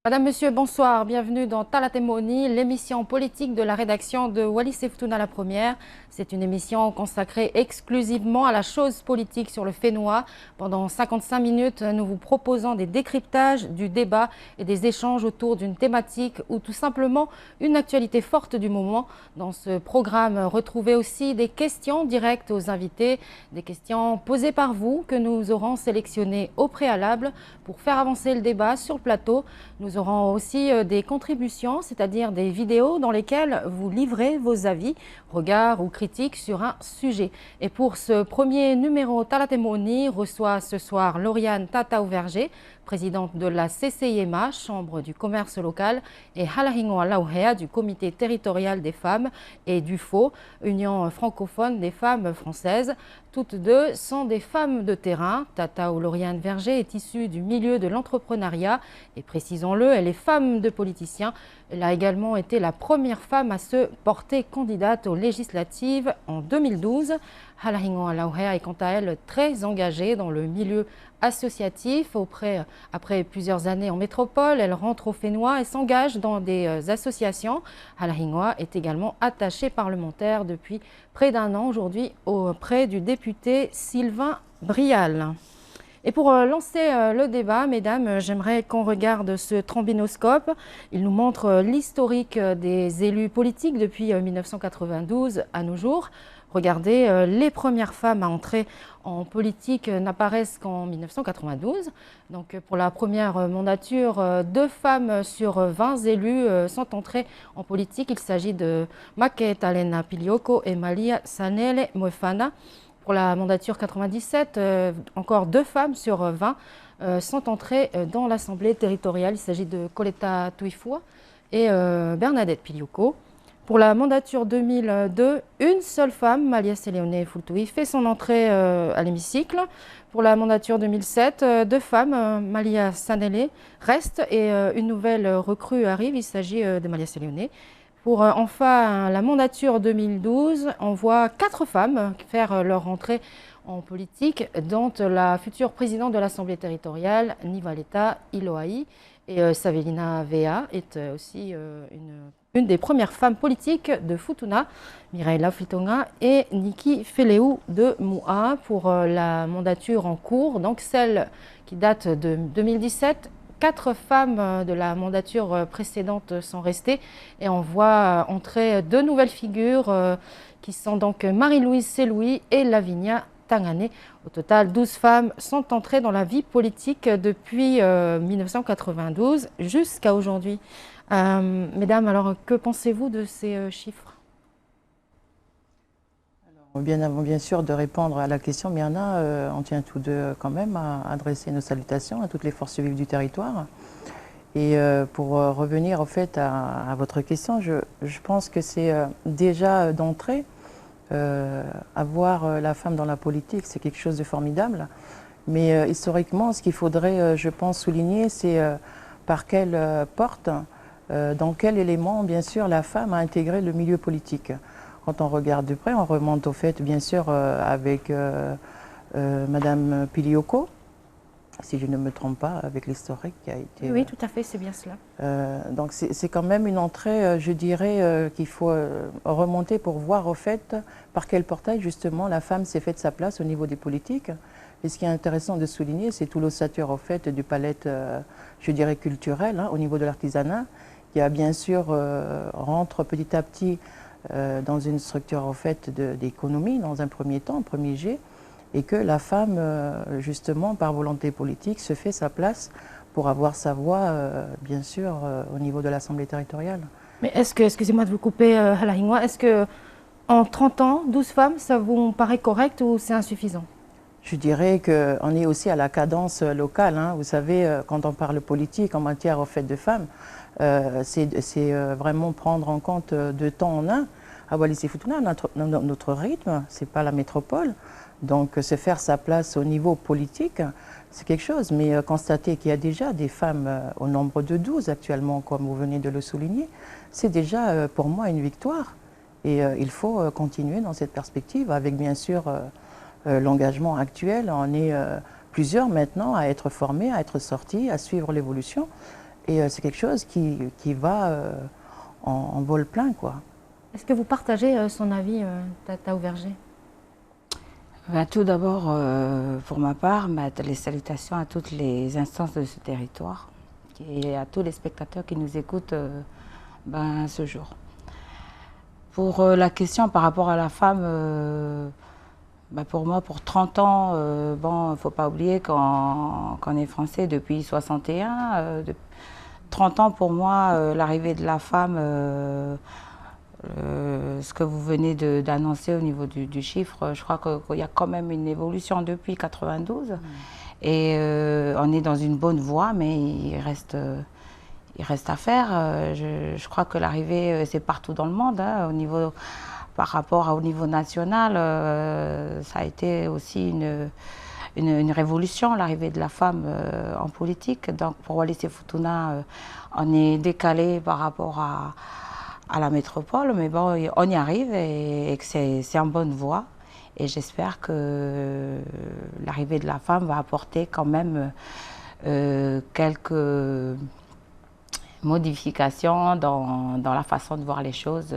Madame, Monsieur, bonsoir. Bienvenue dans Talatemoni, l'émission politique de la rédaction de Wallis et Futuna la Première. C'est une émission consacrée exclusivement à la chose politique sur le Fénois. Pendant 55 minutes, nous vous proposons des décryptages, du débat et des échanges autour d'une thématique ou tout simplement une actualité forte du moment. Dans ce programme, retrouvez aussi des questions directes aux invités, des questions posées par vous que nous aurons sélectionnées au préalable pour faire avancer le débat sur le plateau. Nous aurons aussi des contributions, c'est-à-dire des vidéos dans lesquelles vous livrez vos avis, regards ou critiques sur un sujet. Et pour ce premier numéro, Talatemoni reçoit ce soir Lauriane Tatao-Verger, présidente de la CCIMA, Chambre du commerce local, et Halahingoa Lauhea du Comité territorial des femmes et du FO, Union francophone des femmes françaises. Toutes deux sont des femmes de terrain. Tatao Lauriane Verger est issue du milieu de l'entrepreneuriat et précisons-le, elle est femme de politicien. Elle a également été la première femme à se porter candidate aux législatives en 2012. Halahingoa Lauhea est quant à elle très engagée dans le milieu associatif. Après plusieurs années en métropole, elle rentre au Fénois et s'engage dans des associations. Halahingoa est également attachée parlementaire depuis près d'un an aujourd'hui auprès du député Sylvain Brial. Et pour lancer le débat, mesdames, j'aimerais qu'on regarde ce trombinoscope. Il nous montre l'historique des élus politiques depuis 1992 à nos jours. Regardez, les premières femmes à entrer en politique n'apparaissent qu'en 1992. Donc pour la première mandature, 2 femmes sur 20 élus sont entrées en politique. Il s'agit de Maketa Lena Pilioko et Malia Sanele Moefana. Pour la mandature 97, encore 2 femmes sur 20 sont entrées dans l'Assemblée territoriale. Il s'agit de Coletta Tuifua et Bernadette Pilioko. Pour la mandature 2002, une seule femme, Malia Seleone Fultui, fait son entrée à l'hémicycle. Pour la mandature 2007, 2 femmes, Malia Sanele, restent et une nouvelle recrue arrive. Il s'agit de Malia Seleone. Pour enfin la mandature 2012, on voit 4 femmes faire leur entrée en politique, dont la future présidente de l'Assemblée territoriale, Nivaleta Iloai, et Savelina Vea est aussi une des premières femmes politiques de Futuna, Mireille Flitonga et Niki Feleu de Moua. Pour la mandature en cours, donc celle qui date de 2017, 4 femmes de la mandature précédente sont restées et on voit entrer 2 nouvelles figures qui sont donc Marie-Louise Seloui et Lavinia Tangane. Au total, 12 femmes sont entrées dans la vie politique depuis 1992 jusqu'à aujourd'hui. Mesdames, alors que pensez-vous de ces chiffres ? Bien sûr, de répondre à la question, Myrna, on tient tous deux quand même à adresser nos salutations à toutes les forces vives du territoire. Et pour revenir au fait à votre question, je pense que c'est déjà d'entrée, avoir la femme dans la politique, c'est quelque chose de formidable. Mais historiquement, ce qu'il faudrait, je pense, souligner, c'est par quelle porte, dans quel élément, bien sûr, la femme a intégré le milieu politique. Quand on regarde de près, on remonte au fait, bien sûr, avec Madame Pilioko, si je ne me trompe pas, avec l'historique qui a été... Oui, tout à fait, c'est bien cela. Donc c'est quand même une entrée, je dirais, qu'il faut remonter pour voir au fait par quel portail, justement, la femme s'est faite sa place au niveau des politiques. Et ce qui est intéressant de souligner, c'est tout l'ossature, au fait, du palette, je dirais, culturel, hein, au niveau de l'artisanat, qui a bien sûr rentre petit à petit dans une structure en fait d'économie dans un premier temps, premier jet, et que la femme, justement, par volonté politique, se fait sa place pour avoir sa voix, bien sûr, au niveau de l'Assemblée territoriale. Mais est-ce que, excusez-moi de vous couper, Halahingoa, est-ce que en 30 ans, 12 femmes, ça vous paraît correct ou c'est insuffisant ? Je dirais qu'on est aussi à la cadence locale. Hein. Vous savez, quand on parle politique en matière au fait de femmes, c'est vraiment prendre en compte 2 temps en un. À Wallis et Futuna, notre rythme, ce n'est pas la métropole. Donc, se faire sa place au niveau politique, c'est quelque chose. Mais constater qu'il y a déjà des femmes au nombre de 12 actuellement, comme vous venez de le souligner, c'est déjà pour moi une victoire. Et il faut continuer dans cette perspective avec bien sûr l'engagement actuel. On est plusieurs maintenant à être formés, à être sortis, à suivre l'évolution. Et c'est quelque chose qui va en vol plein, quoi. Est-ce que vous partagez son avis, Tata Ouverger? Tout d'abord, pour ma part, les salutations à toutes les instances de ce territoire et à tous les spectateurs qui nous écoutent ce jour. Pour la question par rapport à la femme, pour moi, pour 30 ans, il ne faut pas oublier qu'on est français depuis 61. 30 ans, pour moi, l'arrivée de la femme, ce que vous venez d'annoncer au niveau du chiffre, je crois qu'il y a quand même une évolution depuis 92. Et on est dans une bonne voie, mais il reste à faire. Je crois que l'arrivée, c'est partout dans le monde, hein, par rapport au niveau national. Ça a été aussi une révolution, l'arrivée de la femme en politique. Donc pour Wallis et Futuna, on est décalé par rapport à la métropole, mais bon, on y arrive et que c'est en bonne voie. Et j'espère que l'arrivée de la femme va apporter quand même quelques modifications dans la façon de voir les choses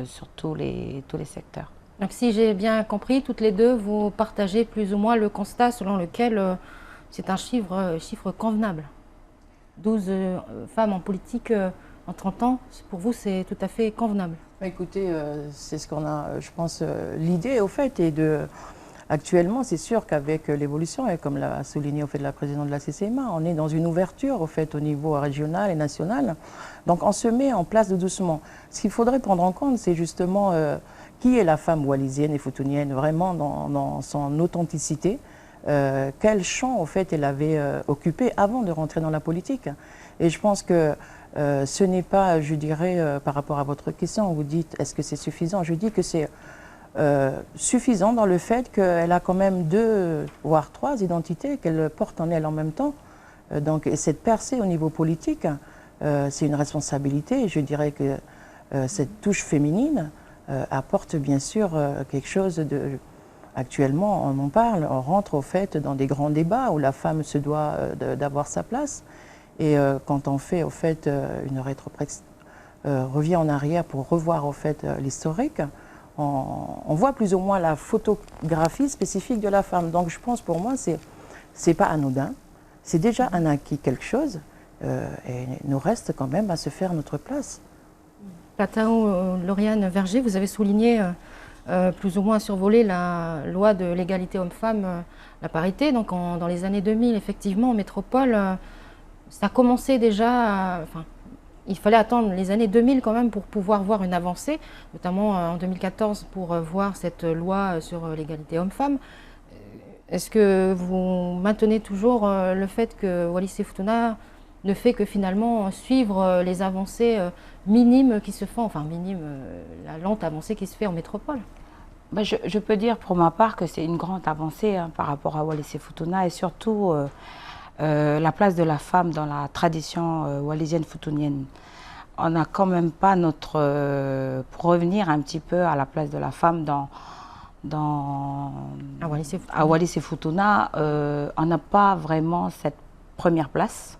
sur tous les secteurs. Donc si j'ai bien compris, toutes les deux, vous partagez plus ou moins le constat selon lequel c'est un chiffre convenable. 12 femmes en politique en 30 ans, pour vous, c'est tout à fait convenable. Écoutez, c'est ce qu'on a, je pense, l'idée au fait est actuellement, c'est sûr qu'avec l'évolution, et comme l'a souligné au fait la présidente de la CCMA, on est dans une ouverture au fait au niveau régional et national. Donc on se met en place doucement. Ce qu'il faudrait prendre en compte, c'est justement qui est la femme wallisienne et futunienne vraiment dans son authenticité. Quel champ au fait elle avait occupé avant de rentrer dans la politique. Et je pense que ce n'est pas, je dirais, par rapport à votre question, vous dites est-ce que c'est suffisant? Je dis que c'est suffisant dans le fait qu'elle a quand même 2, voire 3 identités qu'elle porte en elle en même temps. Donc cette percée au niveau politique, c'est une responsabilité. Et je dirais que cette touche féminine apporte bien sûr quelque chose de... Actuellement, on en parle, on rentre au fait dans des grands débats où la femme se doit d'avoir sa place. Et quand on fait au fait une revient en arrière pour revoir au fait l'historique, on voit plus ou moins la photographie spécifique de la femme. Donc je pense pour moi c'est pas anodin, c'est déjà un acquis quelque chose et il nous reste quand même à se faire notre place. Tata Lauriane Verger, vous avez souligné plus ou moins survolé la loi de l'égalité homme-femme, la parité. Donc dans les années 2000, effectivement, en métropole, ça commençait déjà, il fallait attendre les années 2000 quand même pour pouvoir voir une avancée, notamment en 2014 pour voir cette loi sur l'égalité homme-femme. Est-ce que vous maintenez toujours le fait que Wallis et Futuna ne fait que finalement suivre les avancées minimes qui se font, enfin minimes, la lente avancée qui se fait en métropole? Je peux dire pour ma part que c'est une grande avancée par rapport à Wallis et Futuna et surtout la place de la femme dans la tradition wallisienne futunienne. On n'a quand même pas pour revenir un petit peu à la place de la femme à Wallis et Futuna, on n'a pas vraiment cette première place.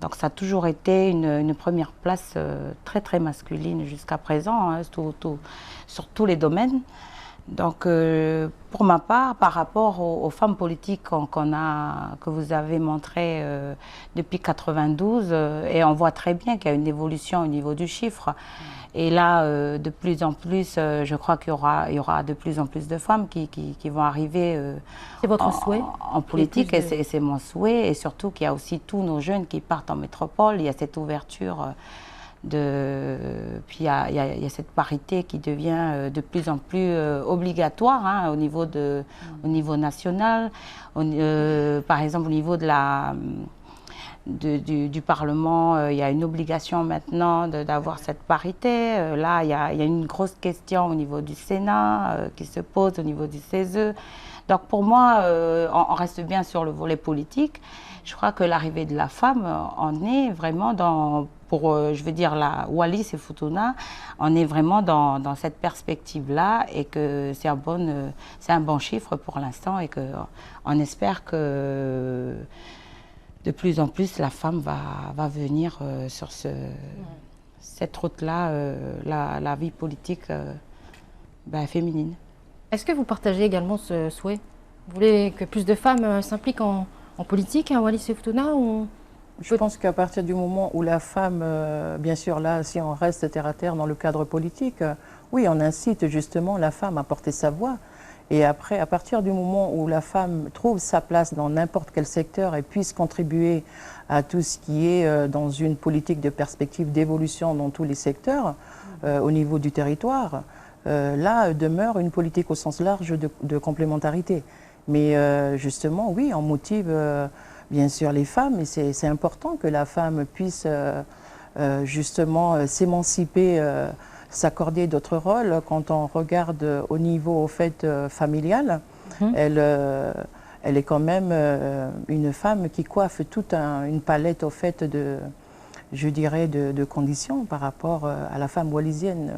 Donc ça a toujours été une première place très très masculine jusqu'à présent, hein, sur tous les domaines. Donc, pour ma part, par rapport aux femmes politiques que vous avez montrées depuis 92, et on voit très bien qu'il y a une évolution au niveau du chiffre. Et là, de plus en plus, je crois qu'il y aura de plus en plus de femmes qui vont arriver en politique, et c'est mon souhait. Et surtout qu'il y a aussi tous nos jeunes qui partent en métropole, il y a cette ouverture. Puis il y a cette parité qui devient de plus en plus obligatoire hein, au niveau national. Par exemple, au niveau du Parlement, il y a une obligation maintenant d'avoir cette parité. Là, il y a une grosse question au niveau du Sénat qui se pose, au niveau du CESE. Donc pour moi, on reste bien sur le volet politique. Je crois que l'arrivée de la femme, on est vraiment je veux dire, la Wallis et Futuna, on est vraiment dans cette perspective-là et que c'est un bon chiffre pour l'instant et qu'on espère que de plus en plus, la femme va venir sur cette route-là, la vie politique féminine. Est-ce que vous partagez également ce souhait? Vous voulez que plus de femmes s'impliquent en politique à Wallis et Futuna ou... Je pense qu'à partir du moment où la femme, bien sûr là, si on reste terre à terre dans le cadre politique, oui, on incite justement la femme à porter sa voix. Et après, à partir du moment où la femme trouve sa place dans n'importe quel secteur et puisse contribuer à tout ce qui est dans une politique de perspective d'évolution dans tous les secteurs, au niveau du territoire, là demeure une politique au sens large de complémentarité. Mais justement, oui, on motive bien sûr les femmes, et c'est important que la femme puisse justement s'émanciper, s'accorder d'autres rôles. Quand on regarde au niveau au fait familial, elle est quand même une femme qui coiffe toute une palette au fait de, je dirais, de conditions par rapport à la femme wallisienne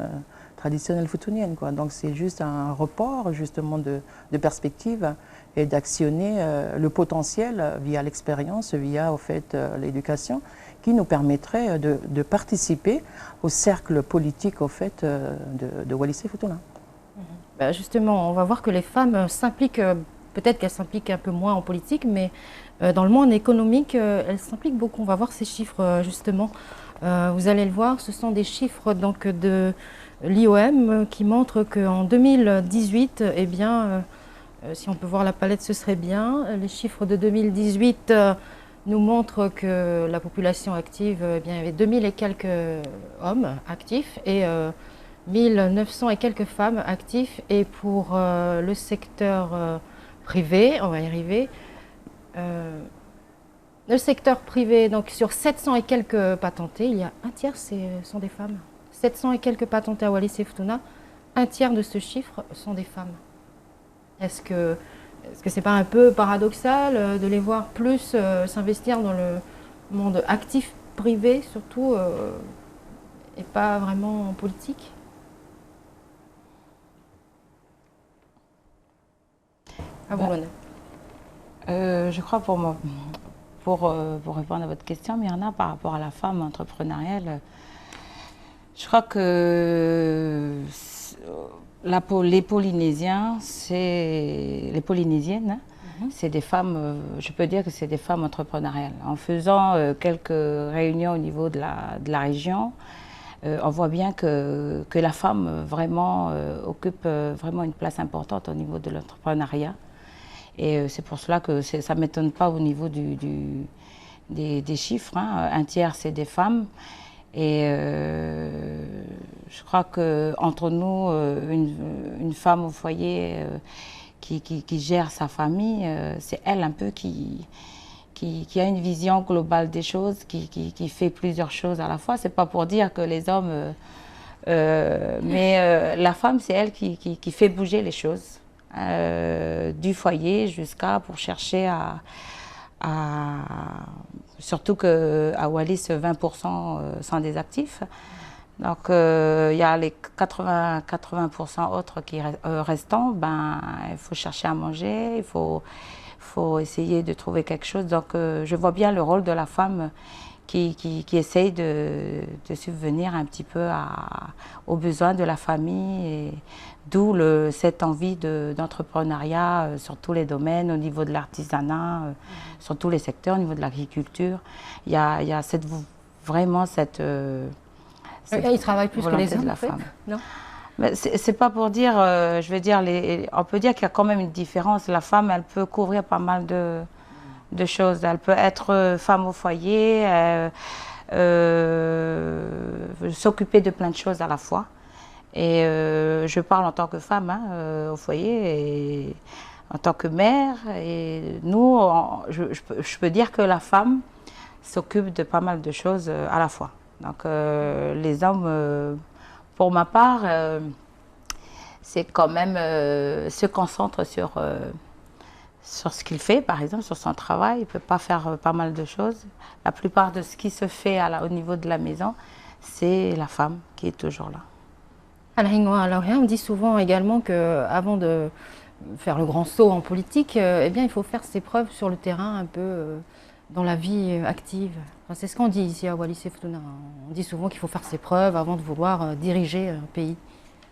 traditionnelle futunienne, quoi. Donc c'est juste un report justement de perspective et d'actionner le potentiel via l'expérience, via au fait l'éducation, qui nous permettrait de participer au cercle politique au fait de Wallis et Futuna. Justement, on va voir que les femmes s'impliquent, peut-être qu'elles s'impliquent un peu moins en politique, mais dans le monde économique, elles s'impliquent beaucoup. On va voir ces chiffres justement. Vous allez le voir, ce sont des chiffres donc de l'IOM qui montrent qu'en 2018, eh bien, si on peut voir la palette, ce serait bien. Les chiffres de 2018 nous montrent que la population active, eh bien, il y avait 2000 et quelques hommes actifs et 1900 et quelques femmes actives. Et pour le secteur privé, on va y arriver, le secteur privé, donc sur 700 et quelques patentés, il y a un tiers sont des femmes. 700 et quelques patentés à Wallis et Futuna, un tiers de ce chiffre sont des femmes. Est-ce que c'est pas un peu paradoxal de les voir plus s'investir dans le monde actif privé surtout et pas vraiment en politique? À vous l'honneur. Je crois pour répondre à votre question, Myrna, par rapport à la femme entrepreneuriale, je crois que les Polynésiens, les Polynésiennes, c'est des femmes, je peux dire que c'est des femmes entrepreneuriales. En faisant quelques réunions au niveau de la région, on voit bien que la femme vraiment occupe vraiment une place importante au niveau de l'entrepreneuriat. Et c'est pour cela que ça ne m'étonne pas au niveau des chiffres. Hein. Un tiers, c'est des femmes. Et je crois qu'entre nous, une femme au foyer qui gère sa famille, c'est elle un peu qui a une vision globale des choses, qui fait plusieurs choses à la fois. C'est pas pour dire que les hommes... mais la femme, c'est elle qui fait bouger les choses. Du foyer jusqu'à pour chercher surtout qu'à Wallis, 20% sont des actifs. Donc, il y a les 80% autres qui restants. Ben, il faut chercher à manger, il faut essayer de trouver quelque chose. Donc, je vois bien le rôle de la femme qui essaye de subvenir un petit peu aux besoins de la famille. D'où cette envie d'entrepreneuriat sur tous les domaines, au niveau de l'artisanat, sur tous les secteurs, au niveau de l'agriculture. Il y a vraiment cette ils travaillent plus que les hommes, en fait, non? C'est pas pour dire, je veux dire, on peut dire qu'il y a quand même une différence. La femme, elle peut couvrir pas mal de choses. Elle peut être femme au foyer, s'occuper de plein de choses à la fois. Et je parle en tant que femme au foyer et en tant que mère. Et nous, je peux dire que la femme s'occupe de pas mal de choses à la fois. Donc les hommes, pour ma part, c'est quand même se concentre sur ce qu'il fait, par exemple, sur son travail. Il ne peut pas faire pas mal de choses. La plupart de ce qui se fait au niveau de la maison, c'est la femme qui est toujours là. Alors, on dit souvent également qu'avant de faire le grand saut en politique, eh bien, il faut faire ses preuves sur le terrain un peu dans la vie active. Enfin, c'est ce qu'on dit ici à Wallis et Futuna. On dit souvent qu'il faut faire ses preuves avant de vouloir diriger un pays.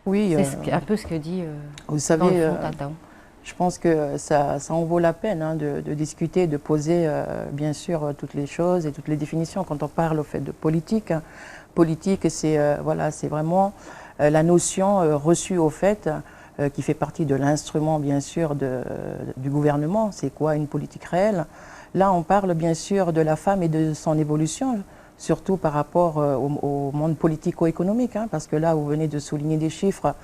Oui, C'est un peu ce que dit vous dans savez, le fond Tata. je pense que ça en vaut la peine hein, de discuter, de poser bien sûr toutes les choses et toutes les définitions. Quand on parle au fait de politique, hein, politique c'est voilà, c'est vraiment la notion reçue au fait qui fait partie de l'instrument bien sûr du gouvernement. C'est quoi une politique réelle? Là on parle bien sûr de la femme et de son évolution, surtout par rapport au monde politico-économique, hein, parce que là vous venez de souligner des chiffres,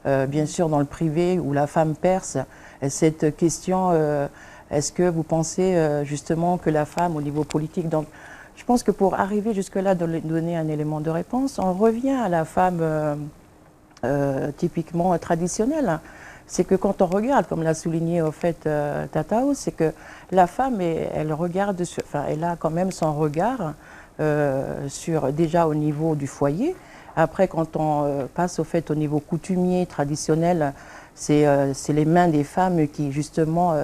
bien sûr dans le privé où la femme perce. Et cette question, est-ce que vous pensez justement que la femme au niveau politique, donc je pense que pour arriver jusque-là, donner un élément de réponse, on revient à la femme typiquement traditionnelle. C'est que quand on regarde, comme l'a souligné au fait Tatao, c'est que la femme, elle regarde, enfin, elle a quand même son regard sur déjà au niveau du foyer. Après, quand on passe au fait au niveau coutumier, traditionnel, c'est les mains des femmes qui justement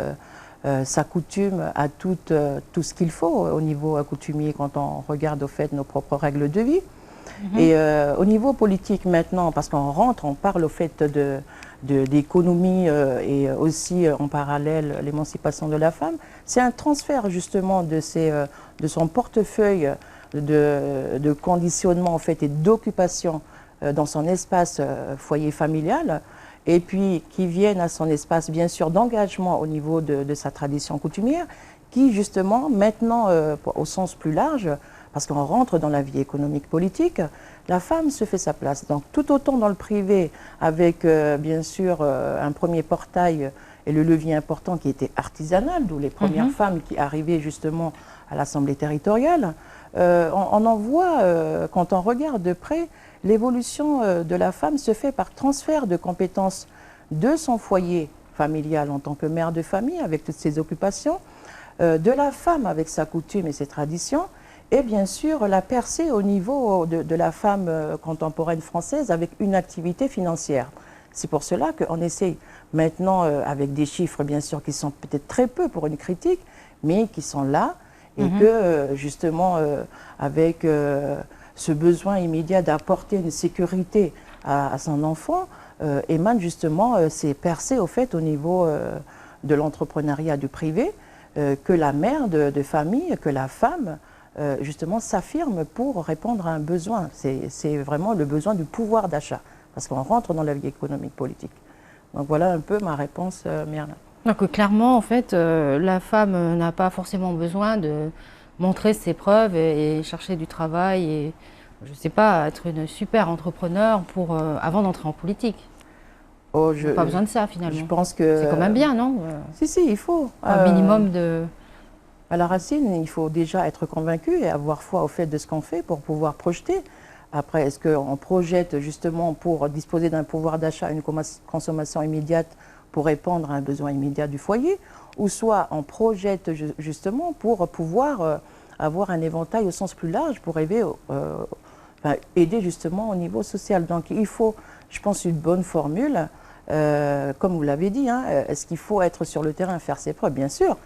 s'accoutument à tout ce qu'il faut au niveau coutumier quand on regarde au fait nos propres règles de vie. Et au niveau politique maintenant, parce qu'on rentre, on parle au fait d'économie et aussi en parallèle l'émancipation de la femme, c'est un transfert justement de son portefeuille de conditionnement en fait et d'occupation dans son espace foyer familial, et puis qui viennent à son espace bien sûr d'engagement au niveau de sa tradition coutumière, qui justement maintenant au sens plus large, parce qu'on rentre dans la vie économique politique, la femme se fait sa place. Donc tout autant dans le privé avec bien sûr un premier portail et le levier important qui était artisanal, d'où les premières femmes qui arrivaient justement à l'Assemblée territoriale, on en voit, quand on regarde de près, l'évolution de la femme se fait par transfert de compétences de son foyer familial en tant que mère de famille avec toutes ses occupations, de la femme avec sa coutume et ses traditions, et bien sûr la percée au niveau de la femme contemporaine française avec une activité financière. C'est pour cela qu'on essaye maintenant, avec des chiffres bien sûr qui sont peut-être très peu pour une critique, mais qui sont là, et que justement avec ce besoin immédiat d'apporter une sécurité à son enfant, émane justement ces percées au fait au niveau de l'entrepreneuriat du privé, que la mère de famille, que la femme justement s'affirme pour répondre à un besoin. C'est vraiment le besoin du pouvoir d'achat, parce qu'on rentre dans la vie économique politique. Donc voilà un peu ma réponse, Myrna. Donc clairement, en fait, la femme n'a pas forcément besoin de montrer ses preuves et chercher du travail et, je ne sais pas, être une super entrepreneur avant d'entrer en politique. Oh, Pas besoin de ça finalement. Je pense que c'est quand même bien, non? Si, il faut. Un minimum de... À la racine, il faut déjà être convaincu et avoir foi au fait de ce qu'on fait pour pouvoir projeter. Après, est-ce qu'on projette justement pour disposer d'un pouvoir d'achat, une consommation immédiate pour répondre à un besoin immédiat du foyer, ou soit on projette justement pour pouvoir avoir un éventail au sens plus large pour aider justement au niveau social. Donc il faut, je pense, une bonne formule, comme vous l'avez dit, hein, est-ce qu'il faut être sur le terrain, faire ses preuves? Bien sûr.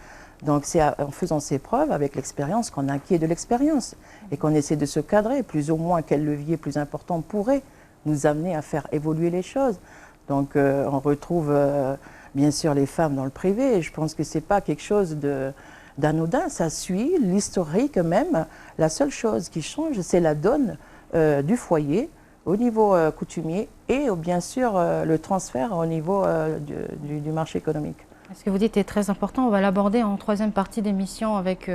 Donc c'est en faisant ses preuves, avec l'expérience, qu'on acquiert de l'expérience et qu'on essaie de se cadrer, plus ou moins quel levier plus important pourrait nous amener à faire évoluer les choses. Donc on retrouve bien sûr les femmes dans le privé, et je pense que ce n'est pas quelque chose d'anodin, ça suit l'historique même. La seule chose qui change, c'est la donne du foyer au niveau coutumier et bien sûr le transfert au niveau du marché économique. Ce que vous dites est très important, on va l'aborder en troisième partie d'émission avec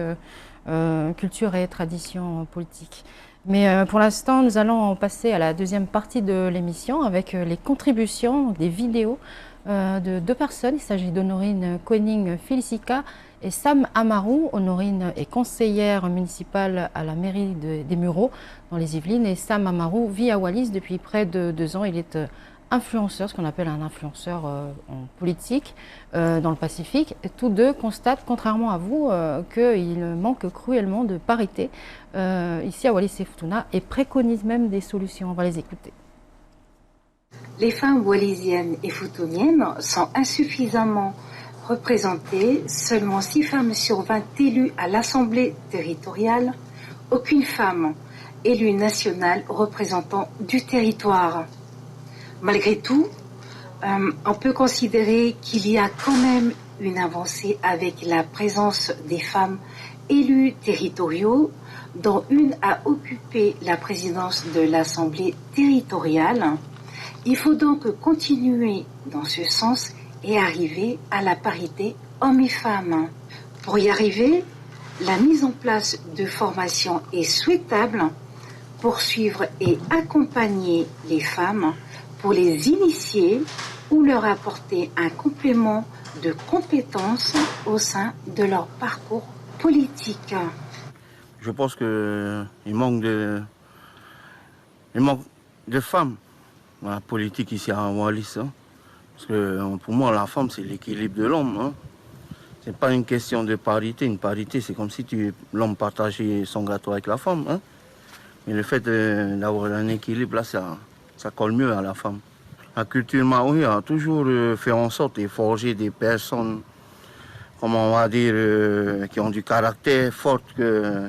culture et tradition politique. Mais pour l'instant, nous allons passer à la deuxième partie de l'émission avec les contributions, des vidéos de deux personnes. Il s'agit d'Honorine Koenig-Filisica et Sam Amarou. Honorine est conseillère municipale à la mairie des Mureaux dans les Yvelines, et Sam Amarou vit à Wallis depuis près de 2 ans. Il est influenceur, ce qu'on appelle un influenceur en politique dans le Pacifique. Tous deux constatent, contrairement à vous, qu'il manque cruellement de parité ici à Wallis et Futuna, et préconisent même des solutions. On va les écouter. Les femmes wallisiennes et futuniennes sont insuffisamment représentées, seulement 6 femmes sur 20 élues à l'Assemblée territoriale, aucune femme élue nationale représentant du territoire. Malgré tout, on peut considérer qu'il y a quand même une avancée avec la présence des femmes élus territoriaux, dont une a occupé la présidence de l'Assemblée territoriale. Il faut donc continuer dans ce sens et arriver à la parité hommes et femmes. Pour y arriver, la mise en place de formations est souhaitable pour suivre et accompagner les femmes, pour les initier ou leur apporter un complément de compétences au sein de leur parcours politique. Je pense qu'il manque de femmes dans la politique ici à Wallis. Hein. Parce que pour moi, la femme, c'est l'équilibre de l'homme. Hein. Ce n'est pas une question de parité. Une parité, c'est comme si l'homme partageait son gâteau avec la femme. Hein. Mais le fait d'avoir un équilibre, là, ça colle mieux à la femme. La culture maori a toujours fait en sorte de forger des personnes, comment on va dire, qui ont du caractère fort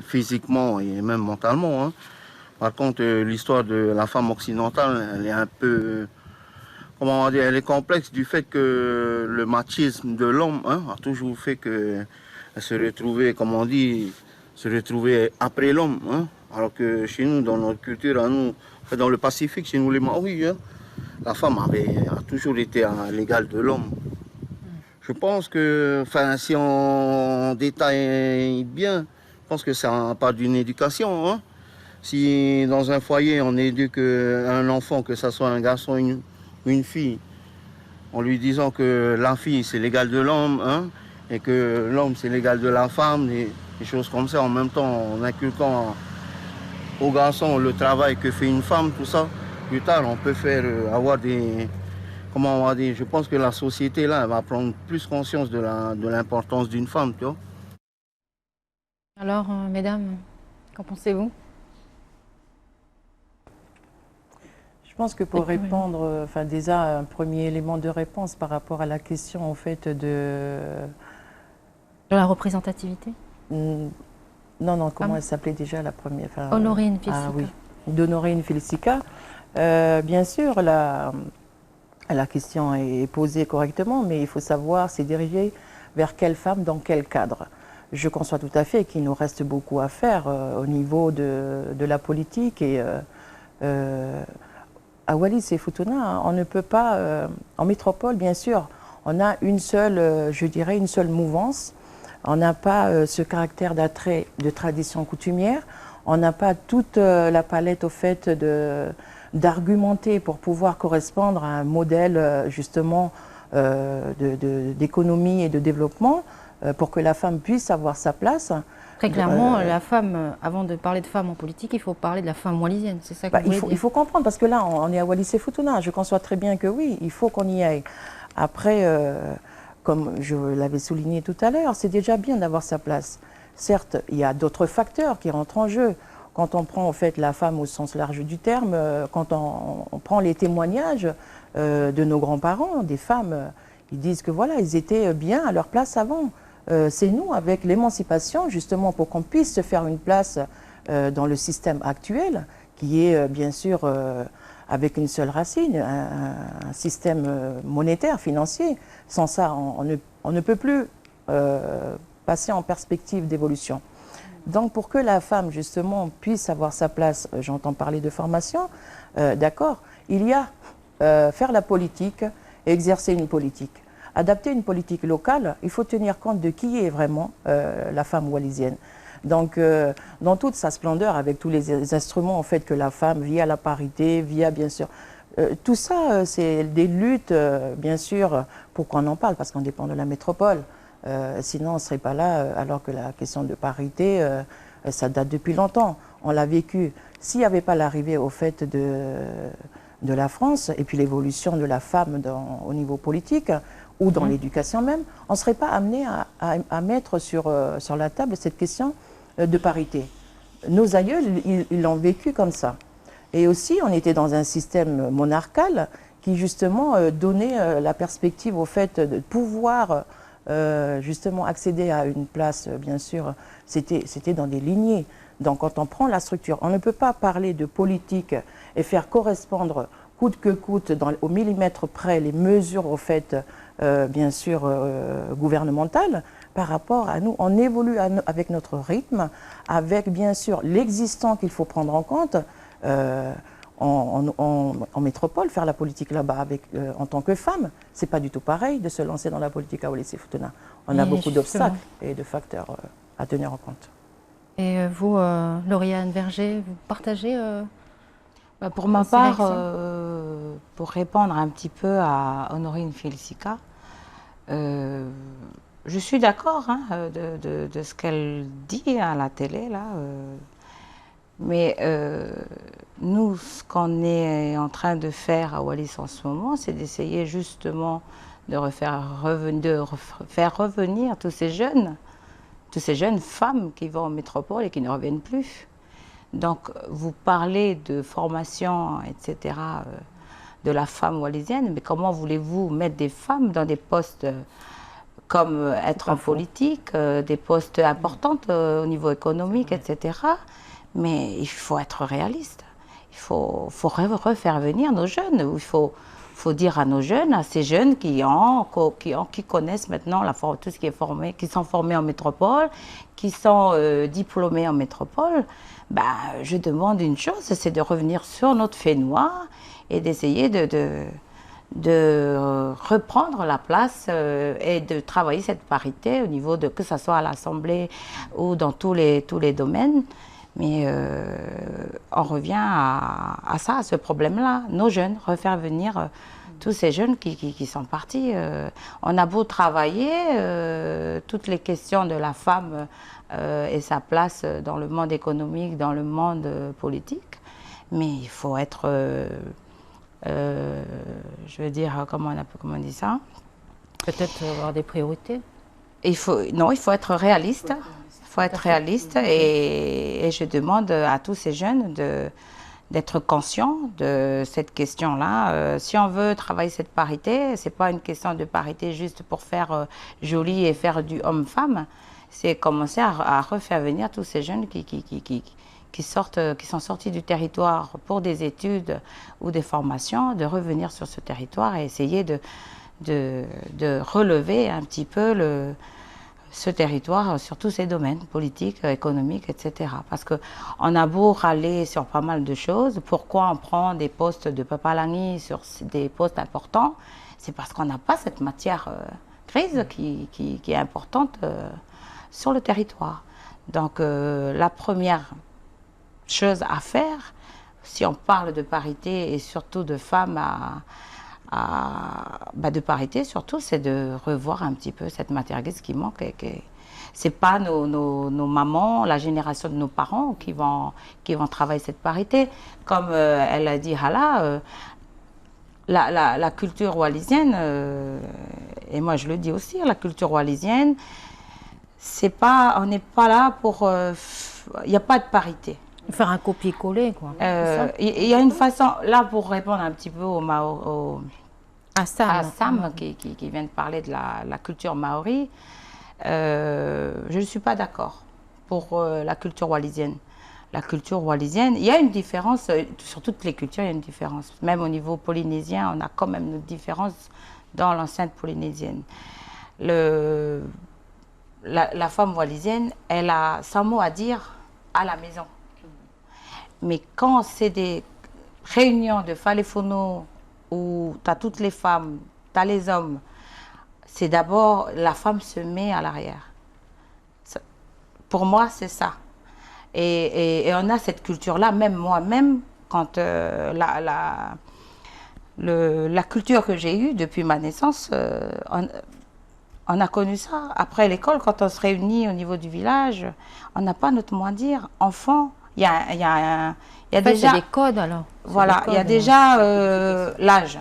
physiquement et même mentalement. Hein. Par contre, l'histoire de la femme occidentale, elle est un peu, comment on va dire, elle est complexe du fait que le machisme de l'homme a toujours fait qu'elle se retrouvait, comme on dit, se retrouvait après l'homme. Hein. Alors que chez nous, dans notre culture, à nous, dans le Pacifique, chez nous les Maoris, la femme a toujours été à l'égal de l'homme. Je pense que, si on détaille bien, je pense que ça part d'une éducation. Hein. Si dans un foyer, on éduque un enfant, que ce soit un garçon ou une fille, en lui disant que la fille, c'est l'égal de l'homme, hein, et que l'homme, c'est l'égal de la femme, des choses comme ça, en même temps, en inculquant aux garçons le travail que fait une femme, tout ça, plus tard, on peut faire avoir des... Comment on va dire, je pense que la société, là, va prendre plus conscience de l'importance d'une femme, tu vois. Alors, mesdames, qu'en pensez-vous? Je pense que pour répondre, déjà, un premier élément de réponse par rapport à la question, en fait, de la représentativité? Non, comment elle s'appelait déjà la première? Honorine Filsica. Ah oui, d'Honorine Filsica. Bien sûr, la question est posée correctement, mais il faut savoir s'y diriger vers quelle femme, dans quel cadre. Je conçois tout à fait qu'il nous reste beaucoup à faire au niveau de la politique. Et à Wallis et Futuna, on ne peut pas... en métropole, bien sûr, on a une seule, je dirais, une seule mouvance. On n'a pas ce caractère d'attrait de tradition coutumière. On n'a pas toute la palette au fait d'argumenter pour pouvoir correspondre à un modèle justement d'économie et de développement pour que la femme puisse avoir sa place. Très clairement, la femme, avant de parler de femme en politique, il faut parler de la femme wallisienne, c'est ça que vous voulez dire. Il faut comprendre, parce que là, on est à Wallis et Futuna. Je conçois très bien que oui, il faut qu'on y aille. Après, comme je l'avais souligné tout à l'heure, c'est déjà bien d'avoir sa place. Certes, il y a d'autres facteurs qui rentrent en jeu. Quand on prend en fait la femme au sens large du terme, quand on prend les témoignages de nos grands-parents, des femmes, ils disent que voilà, ils étaient bien à leur place avant. C'est nous, avec l'émancipation, justement, pour qu'on puisse se faire une place dans le système actuel, qui est bien sûr avec une seule racine, un système monétaire, financier. Sans ça, on ne peut plus passer en perspective d'évolution. Donc pour que la femme, justement, puisse avoir sa place, j'entends parler de formation, d'accord, il y a faire la politique et exercer une politique. Adapter une politique locale, il faut tenir compte de qui est vraiment la femme wallisienne. Donc, dans toute sa splendeur, avec tous les instruments en fait que la femme, via la parité, via bien sûr, tout ça, c'est des luttes, bien sûr, pour qu'on en parle, parce qu'on dépend de la métropole. Sinon, on ne serait pas là, alors que la question de parité, ça date depuis longtemps. On l'a vécu. S'il n'y avait pas l'arrivée au fait de la France, et puis l'évolution de la femme au niveau politique, ou dans l'éducation même, on ne serait pas amené à mettre sur la table cette question de parité. Nos aïeux, ils l'ont vécu comme ça. Et aussi, on était dans un système monarcal qui, justement, donnait la perspective au fait de pouvoir justement accéder à une place, bien sûr, c'était dans des lignées. Donc quand on prend la structure, on ne peut pas parler de politique et faire correspondre coûte que coûte, au millimètre près, les mesures au fait, bien sûr, gouvernementales, par rapport à nous. On évolue avec notre rythme, avec bien sûr l'existant qu'il faut prendre en compte. En métropole, faire la politique là-bas en tant que femme, c'est pas du tout pareil de se lancer dans la politique à Wallis-et-Futuna. On a beaucoup d'obstacles et de facteurs à tenir en compte. Et vous, Lauriane Verger, vous partagez pour ma part, pour répondre un petit peu à Honorine Félicica, je suis d'accord de ce qu'elle dit à la télé, là. Mais nous, ce qu'on est en train de faire à Wallis en ce moment, c'est d'essayer justement de faire revenir tous ces jeunes femmes qui vont en métropole et qui ne reviennent plus. Donc, vous parlez de formation, etc., de la femme wallisienne, mais comment voulez-vous mettre des femmes dans des postes comme être en politique, des postes importants au niveau économique, etc. Mais il faut être réaliste. Il faut refaire venir nos jeunes. Il faut dire à nos jeunes, à ces jeunes qui connaissent maintenant tout ce qui est formé, qui sont formés en métropole, qui sont diplômés en métropole, je demande une chose, c'est de revenir sur notre Fénois et d'essayer de reprendre la place et de travailler cette parité au niveau de, que ce soit à l'Assemblée ou dans tous les domaines. Mais on revient à ça, à ce problème-là. Nos jeunes, refaire venir tous ces jeunes qui sont partis. On a beau travailler, toutes les questions de la femme et sa place dans le monde économique, dans le monde politique, mais il faut être, je veux dire, comment on dit ça? Peut-être avoir des priorités. Il faut être réaliste. Il faut être réaliste et je demande à tous ces jeunes d'être conscients de cette question-là. Si on veut travailler cette parité, ce n'est pas une question de parité juste pour faire joli et faire du homme-femme. C'est commencer à refaire venir tous ces jeunes qui sont sortis du territoire pour des études ou des formations, de revenir sur ce territoire et essayer de relever un petit peu ce territoire sur tous ces domaines, politiques, économiques, etc. Parce qu'on a beau râler sur pas mal de choses, pourquoi on prend des postes de Papalani sur des postes importants? C'est parce qu'on n'a pas cette matière grise qui est importante sur le territoire. Donc la première chose à faire, si on parle de parité et surtout de femmes de parité surtout, c'est de revoir un petit peu cette matière grise qui manque. C'est pas nos mamans, la génération de nos parents qui vont travailler cette parité. Comme elle a dit Hala, la culture wallisienne, et moi je le dis aussi, la culture wallisienne, on n'est pas là pour... Il n'y a pas de parité. Faire un copier-coller, quoi. Il y a une façon, là pour répondre un petit peu à Sam qui vient de parler de la culture maori, je ne suis pas d'accord pour la culture wallisienne. La culture wallisienne, il y a une différence, sur toutes les cultures il y a une différence. Même au niveau polynésien, on a quand même une différence dans l'enceinte polynésienne. La femme wallisienne, elle a 100 mots à dire à la maison. Mais quand c'est des réunions de Falefono où tu as toutes les femmes, tu as les hommes, c'est d'abord la femme se met à l'arrière. Pour moi, c'est ça. Et on a cette culture-là, même moi-même, quand la culture que j'ai eue depuis ma naissance, on a connu ça. Après l'école, quand on se réunit au niveau du village, on n'a pas notre mot à dire. Enfant, il y a déjà des codes alors. Voilà, il y a déjà l'âge.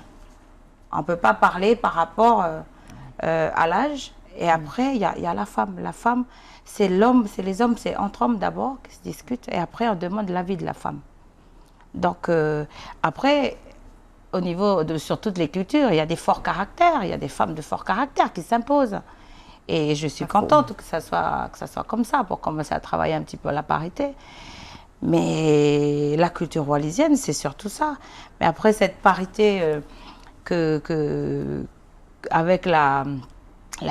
On ne peut pas parler par rapport à l'âge. Et après, il y a la femme. La femme, c'est l'homme, c'est les hommes, c'est entre hommes d'abord qui se discutent. Et après, on demande l'avis de la femme. Donc, après, sur toutes les cultures, il y a des forts caractères. Il y a des femmes de fort caractère qui s'imposent. Et je suis contente que ça soit comme ça, pour commencer à travailler un petit peu la parité. Mais la culture wallisienne, c'est surtout ça. Mais après, cette parité avec la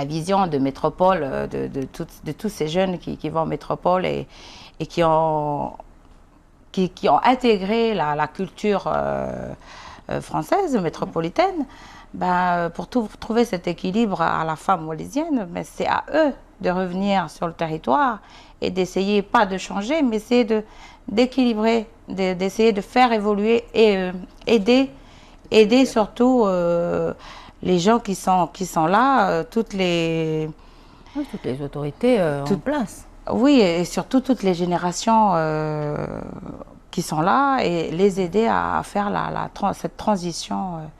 vision de métropole, de tous ces jeunes qui vont en métropole et qui ont intégré la culture française, métropolitaine, ben, pour trouver cet équilibre à la femme wallisienne, ben, c'est à eux de revenir sur le territoire et d'essayer, pas de changer, mais essayer d'équilibrer, d'essayer de faire évoluer et aider surtout les gens qui sont là, toutes les autorités en place. Oui, et surtout toutes les générations qui sont là et les aider à faire cette transition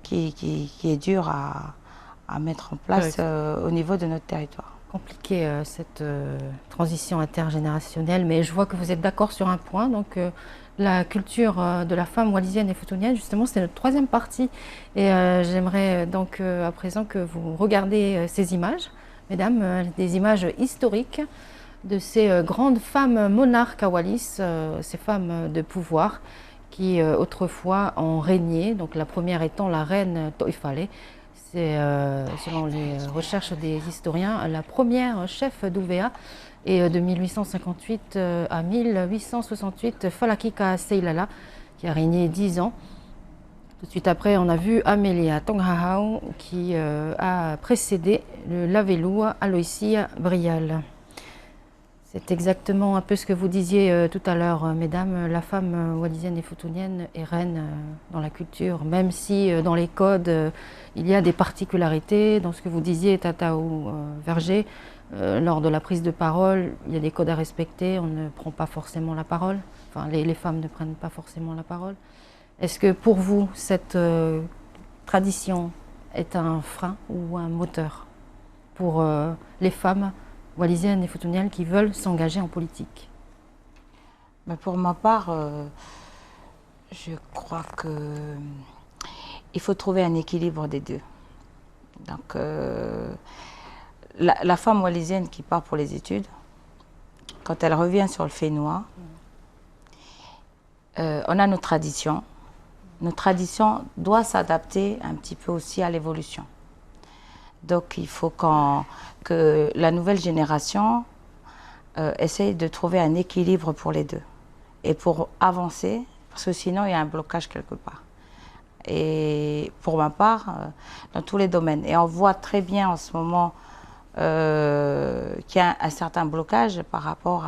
qui est dure à mettre en place au niveau de notre territoire. Compliqué cette transition intergénérationnelle, mais je vois que vous êtes d'accord sur un point, donc la culture de la femme wallisienne et futunienne, justement, c'est notre troisième partie. Et j'aimerais donc à présent que vous regardez ces images, mesdames, des images historiques de ces grandes femmes monarques à Wallis, ces femmes de pouvoir qui autrefois ont régné. Donc la première étant la reine Toifale. C'est, selon les recherches des historiens, la première chef d'Ouvéa. Et de 1858 à 1868, Falakika Seilala, qui a régné 10 ans. Tout de suite après, on a vu Amelia Tonghahau, qui a précédé le Lavelua Aloysia Brial. C'est exactement un peu ce que vous disiez tout à l'heure, mesdames. La femme wallisienne et futunienne est reine dans la culture, même si dans les codes, il y a des particularités. Dans ce que vous disiez, Tataou Verger, lors de la prise de parole, il y a des codes à respecter. On ne prend pas forcément la parole. Enfin, les femmes ne prennent pas forcément la parole. Est-ce que pour vous, cette tradition est un frein ou un moteur pour les femmes wallisiennes et futuniennes qui veulent s'engager en politique? Mais pour ma part, je crois qu'il faut trouver un équilibre des deux. Donc, la femme wallisienne qui part pour les études, quand elle revient sur le Fénois, on a nos traditions. Nos traditions doivent s'adapter un petit peu aussi à l'évolution. Donc il faut que la nouvelle génération essaye de trouver un équilibre pour les deux. Et pour avancer, parce que sinon il y a un blocage quelque part. Et pour ma part, dans tous les domaines. Et on voit très bien en ce moment qu'il y a un certain blocage par rapport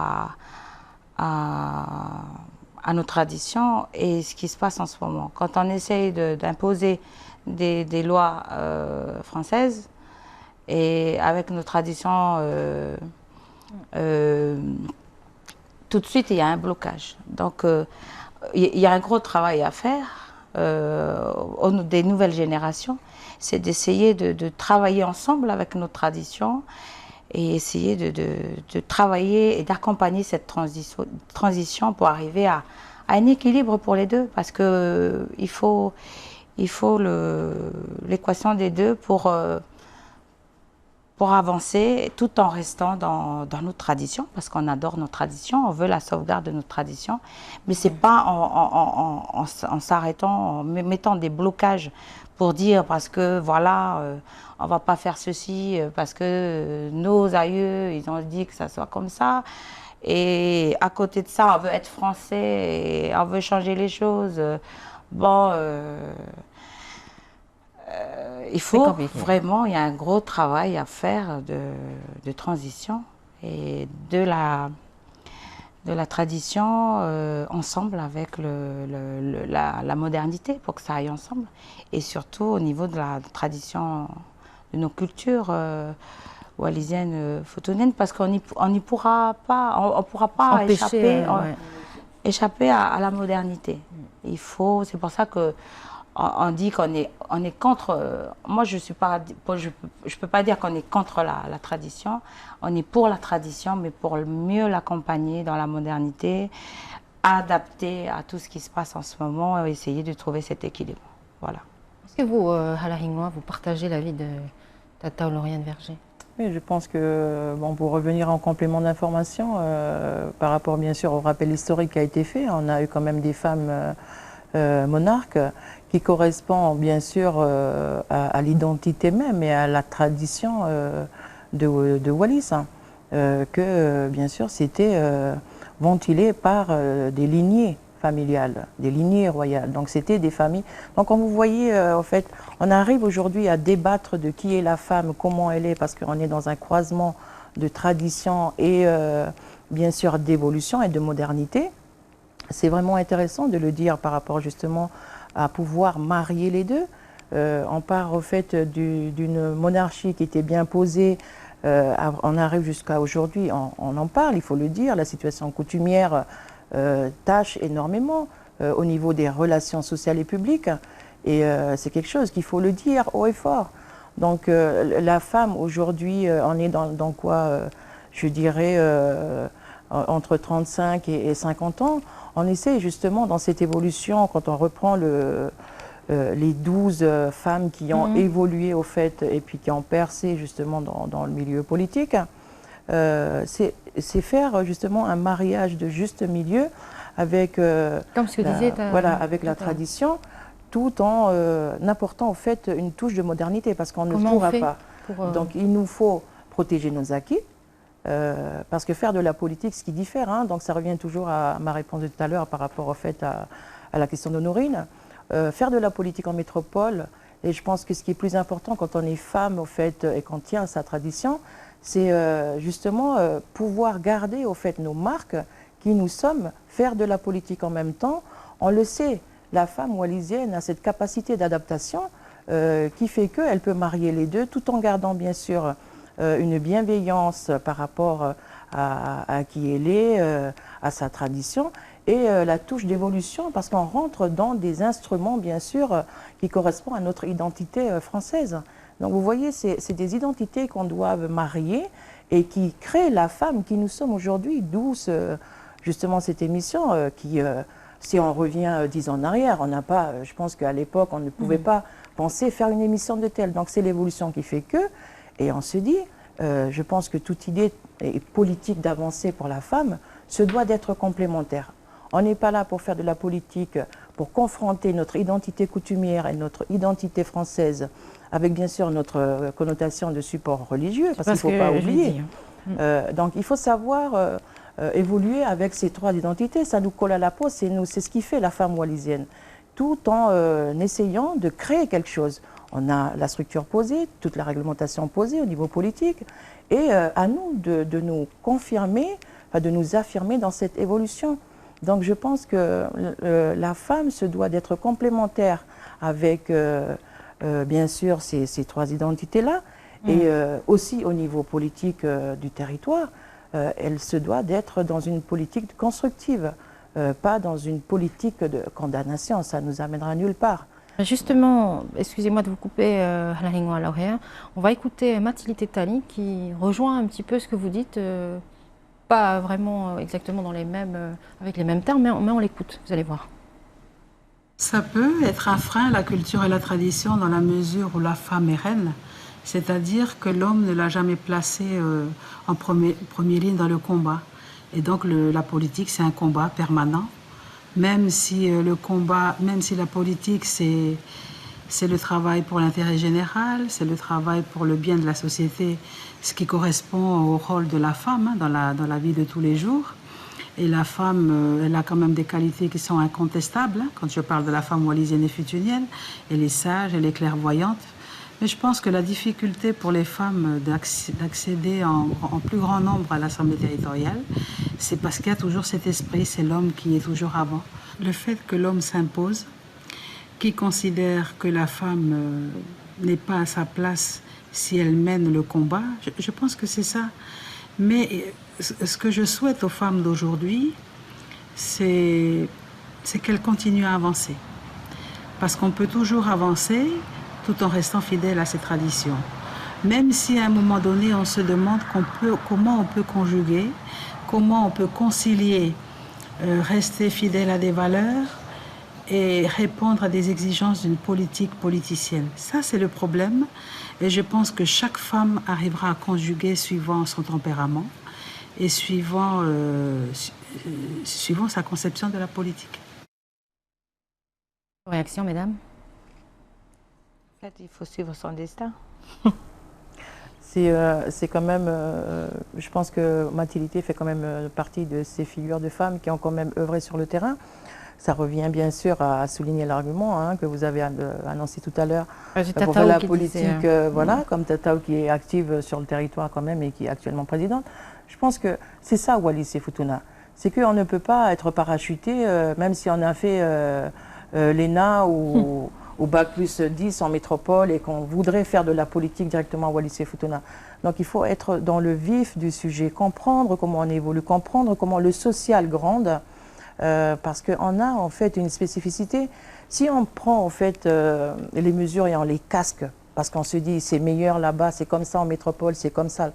à nos traditions et ce qui se passe en ce moment. Quand on essaye d'imposer des lois françaises, et avec nos traditions, tout de suite, il y a un blocage. Donc, il y a un gros travail à faire des nouvelles générations. C'est d'essayer de travailler ensemble avec nos traditions et essayer de travailler et d'accompagner cette transition pour arriver à un équilibre pour les deux. Parce qu'il faut l'équation des deux pour avancer tout en restant dans nos traditions, parce qu'on adore nos traditions, on veut la sauvegarde de nos traditions, mais ce n'est pas en s'arrêtant, en mettant des blocages pour dire parce que voilà, on ne va pas faire ceci, parce que nos aïeux, ils ont dit que ça soit comme ça, et à côté de ça, on veut être français, et on veut changer les choses. Bon... il faut vraiment, il y a un gros travail à faire de transition et de la tradition ensemble avec la modernité pour que ça aille ensemble. Et surtout au niveau de la tradition de nos cultures wallisiennes, futuniennes, parce qu'on n'y pourra pas, on pourra pas empêcher, échapper à la modernité. Il faut, c'est pour ça que on dit qu'on est contre. Moi, je peux pas dire qu'on est contre la tradition. On est pour la tradition, mais pour mieux l'accompagner dans la modernité, adapter à tout ce qui se passe en ce moment, et essayer de trouver cet équilibre. Voilà. Est-ce que vous, Hala Hingwa, vous partagez l'avis de Tata Lauriane Verger? Oui, je pense que, bon, pour revenir en complément d'information, par rapport bien sûr au rappel historique qui a été fait, on a eu quand même des femmes monarques qui correspondent bien sûr à l'identité même et à la tradition de Wallis, hein, que bien sûr c'était ventilé par des lignées familiales, des lignées royales. Donc c'était des familles. Donc quand vous voyez, en fait, on arrive aujourd'hui à débattre de qui est la femme, comment elle est, parce qu'on est dans un croisement de tradition et bien sûr d'évolution et de modernité. C'est vraiment intéressant de le dire par rapport justement à pouvoir marier les deux. On part au fait d'une monarchie qui était bien posée. On arrive jusqu'à aujourd'hui, on en parle, il faut le dire, la situation coutumière tâche énormément au niveau des relations sociales et publiques. Et c'est quelque chose qu'il faut le dire haut et fort. Donc la femme aujourd'hui, on est dans quoi, je dirais, entre 35 et 50 ans. On essaie justement dans cette évolution, quand on reprend les 12 femmes qui ont évolué au fait et puis qui ont percé justement dans le milieu politique, c'est faire justement un mariage de juste milieu avec, comme ce que disait voilà, avec la tradition, tout en apportant au fait une touche de modernité, parce qu'on ne pourra pas. Donc il nous faut protéger nos acquis, parce que faire de la politique, ce qui diffère, hein, donc ça revient toujours à ma réponse de tout à l'heure par rapport au fait à la question d'Honorine, faire de la politique en métropole, et je pense que ce qui est plus important quand on est femme au fait et qu'on tient à sa tradition, c'est justement pouvoir garder au fait nos marques qui nous sommes, faire de la politique en même temps. On le sait, la femme wallisienne a cette capacité d'adaptation qui fait qu'elle peut marier les deux tout en gardant bien sûr une bienveillance par rapport à qui elle est, à sa tradition et la touche d'évolution parce qu'on rentre dans des instruments bien sûr qui correspondent à notre identité française. Donc vous voyez, c'est des identités qu'on doit marier et qui créent la femme qui nous sommes aujourd'hui, d'où justement cette émission qui, si on revient 10 ans en arrière, on n'a pas, je pense qu'à l'époque, on ne pouvait pas penser faire une émission de telle. Donc c'est l'évolution qui fait que, et on se dit, je pense que toute idée politique d'avancer pour la femme se doit d'être complémentaire. On n'est pas là pour faire de la politique, pour confronter notre identité coutumière et notre identité française avec bien sûr notre connotation de support religieux, parce qu'il ne faut pas oublier. Donc il faut savoir évoluer avec ces trois identités, ça nous colle à la peau, c'est ce qui fait la femme wallisienne, tout en essayant de créer quelque chose. On a la structure posée, toute la réglementation posée au niveau politique, et à nous de nous confirmer, de nous affirmer dans cette évolution. Donc je pense que la femme se doit d'être complémentaire avec bien sûr ces trois identités-là, et aussi au niveau politique du territoire, elle se doit d'être dans une politique constructive, pas dans une politique de condamnation, ça nous amènera nulle part. Justement, excusez-moi de vous couper, on va écouter Mathilde Tali qui rejoint un petit peu ce que vous dites, pas vraiment exactement dans les mêmes, avec les mêmes termes, mais on l'écoute, vous allez voir. Ça peut être un frein à la culture et la tradition dans la mesure où la femme est reine, c'est-à-dire que l'homme ne l'a jamais placée en première ligne dans le combat. Et donc la politique, c'est un combat permanent. Même si la politique, c'est le travail pour l'intérêt général, c'est le travail pour le bien de la société, ce qui correspond au rôle de la femme hein, dans la vie de tous les jours. Et la femme, elle a quand même des qualités qui sont incontestables. Hein. Quand je parle de la femme wallisienne et futunienne, elle est sage, elle est clairvoyante. Mais je pense que la difficulté pour les femmes d'accéder en plus grand nombre à l'Assemblée territoriale, c'est parce qu'il y a toujours cet esprit, c'est l'homme qui est toujours avant. Le fait que l'homme s'impose, qui considère que la femme n'est pas à sa place si elle mène le combat, je pense que c'est ça. Mais ce que je souhaite aux femmes d'aujourd'hui, c'est qu'elles continuent à avancer. Parce qu'on peut toujours avancer tout en restant fidèle à ses traditions. Même si à un moment donné, on se demande comment on peut conjuguer, comment on peut concilier, rester fidèle à des valeurs et répondre à des exigences d'une politique politicienne. Ça, c'est le problème. Et je pense que chaque femme arrivera à conjuguer suivant son tempérament et suivant sa conception de la politique. Réaction, mesdames? En fait, il faut suivre son destin. C'est quand même, je pense que Mathilité fait quand même partie de ces figures de femmes qui ont quand même œuvré sur le terrain. Ça revient bien sûr à souligner l'argument que vous avez annoncé tout à l'heure pour faire la politique, voilà, comme Tataou qui est active sur le territoire quand même et qui est actuellement présidente. Je pense que c'est ça Wallis et Futuna. C'est qu'on ne peut pas être parachuté, même si on a fait l'ENA ou Bac plus 10 en métropole et qu'on voudrait faire de la politique directement à Wallis et Futuna. Donc il faut être dans le vif du sujet, comprendre comment on évolue, comprendre comment le social grande. Parce qu'on a en fait une spécificité. Si on prend en fait les mesures et on les casque, parce qu'on se dit c'est meilleur là-bas, c'est comme ça en métropole, c'est comme ça,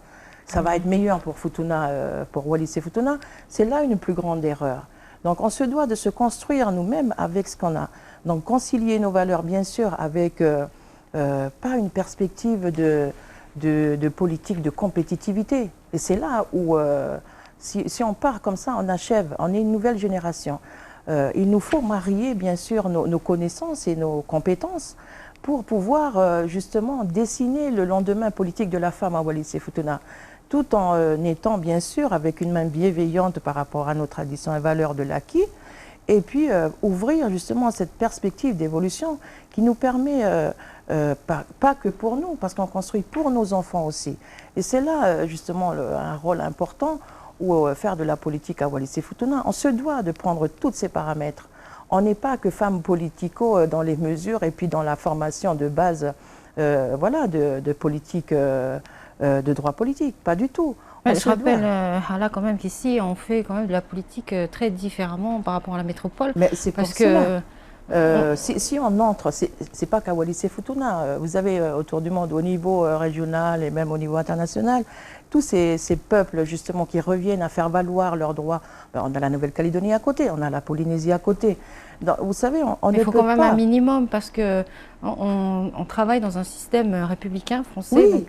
ça va être meilleur pour Futuna, pour Wallis et Futuna, c'est là une plus grande erreur. Donc on se doit de se construire nous-mêmes avec ce qu'on a. Donc concilier nos valeurs bien sûr avec pas une perspective de politique de compétitivité. Et c'est là où si on part comme ça, on achève, on est une nouvelle génération. Il nous faut marier, bien sûr, nos connaissances et nos compétences pour pouvoir justement dessiner le lendemain politique de la femme à Wallis et Futuna, tout en étant, bien sûr, avec une main bienveillante par rapport à nos traditions et valeurs de l'acquis, et puis ouvrir justement cette perspective d'évolution qui nous permet, pas que pour nous, parce qu'on construit pour nos enfants aussi. Et c'est là, justement, un rôle important ou faire de la politique à Wallis et Futuna. On se doit de prendre tous ces paramètres. On n'est pas que femmes politico dans les mesures et puis dans la formation de base voilà, de politique, de droit politique. Pas du tout. Je rappelle, Hala, quand même qu'ici, on fait quand même de la politique très différemment par rapport à la métropole. Mais c'est parce que si on entre, c'est pas qu'à Wallis et Futuna. Vous avez autour du monde, au niveau régional et même au niveau international, tous ces peuples justement qui reviennent à faire valoir leurs droits. On a la Nouvelle-Calédonie à côté, on a la Polynésie à côté. Donc, vous savez, on ne peut pas... Il faut quand même un minimum parce que on travaille dans un système républicain français. Oui,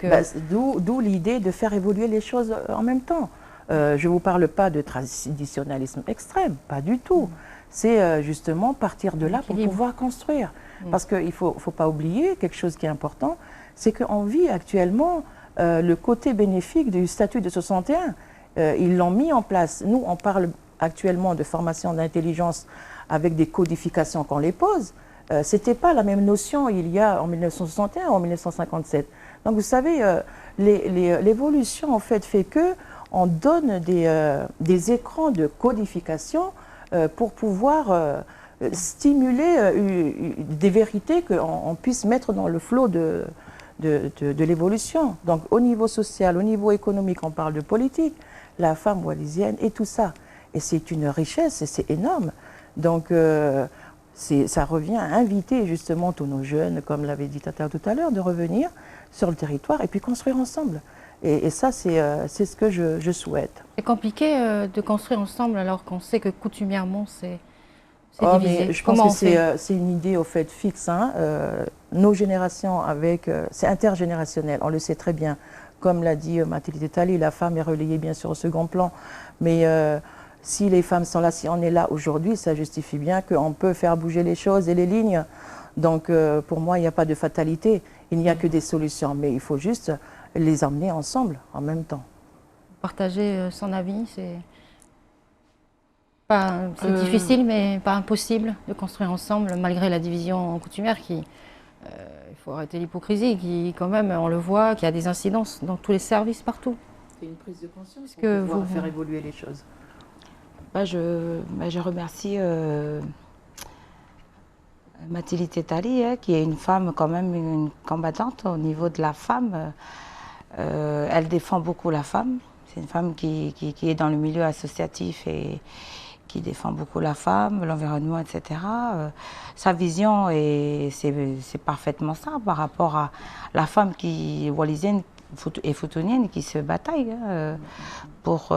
donc, d'où l'idée de faire évoluer les choses en même temps. Je ne vous parle pas de traditionnalisme extrême, pas du tout. C'est justement partir de là pour pouvoir construire. Parce qu'il ne faut pas oublier quelque chose qui est important, c'est qu'on vit actuellement le côté bénéfique du statut de 61. Ils l'ont mis en place. Nous, on parle actuellement de formation d'intelligence avec des codifications qu'on les pose. Ce n'était pas la même notion il y a en 1961 ou en 1957. Donc vous savez, l'évolution en fait qu'on donne des écrans de codification pour pouvoir stimuler des vérités qu'on puisse mettre dans le flot de l'évolution. Donc au niveau social, au niveau économique, on parle de politique, la femme wallisienne et tout ça. Et c'est une richesse et c'est énorme. Donc ça revient à inviter justement tous nos jeunes, comme l'avait dit Tata tout à l'heure, de revenir sur le territoire et puis construire ensemble. Et ça, c'est ce que je souhaite. C'est compliqué de construire ensemble alors qu'on sait que coutumièrement, c'est divisé. Mais je pense que c'est une idée au fait fixe. Nos générations, c'est intergénérationnel, on le sait très bien. Comme l'a dit Mathilde Tali, la femme est relayée bien sûr au second plan. Mais si les femmes sont là, si on est là aujourd'hui, ça justifie bien qu'on peut faire bouger les choses et les lignes. Donc pour moi, il n'y a pas de fatalité. Il n'y a que des solutions. Mais il faut juste les emmener ensemble en même temps. Partager son avis, c'est difficile, mais pas impossible de construire ensemble, malgré la division coutumière qui, il faut arrêter l'hypocrisie, qui quand même, on le voit, qui a des incidences dans tous les services partout. C'est une prise de conscience pour que pouvoir faire évoluer les choses. Je remercie Mathilde Tetali, qui est une femme quand même, une combattante au niveau de la femme. Elle défend beaucoup la femme. C'est une femme qui est dans le milieu associatif et qui défend beaucoup la femme, l'environnement, etc. Sa vision, c'est parfaitement ça par rapport à la femme wallisienne et futunienne qui se bataille pour...